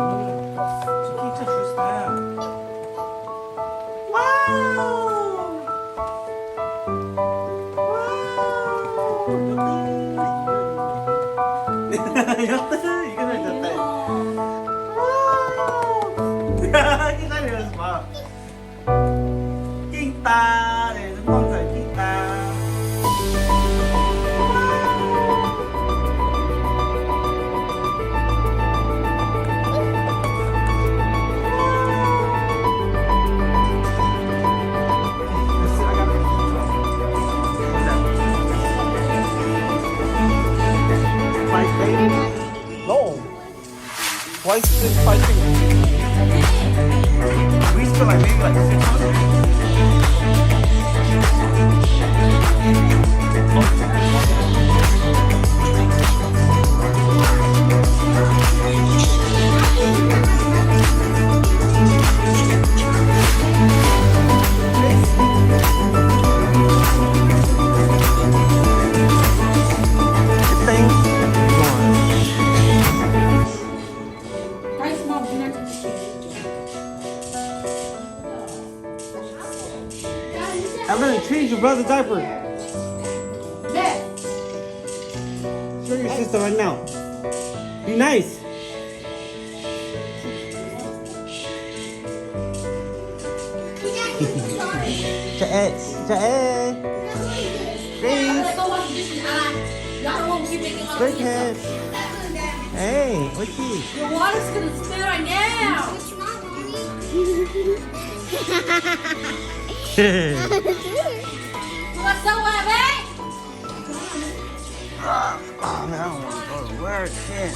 Chiquita Tristan. Wow! 이겼다. 이거는 이겼다. 기다려서 봐. 낑따. 네, 눈동자 낑따. No. Why is this fighting? We spent like maybe like 6 I'm gonna change your brother's diaper. Show your sister right now. Be nice. Jae. Please. Great head. Hey, what's he? Your water's gonna spill right now. What's so wet, man? Oh man, I don't want to go to work. Shit.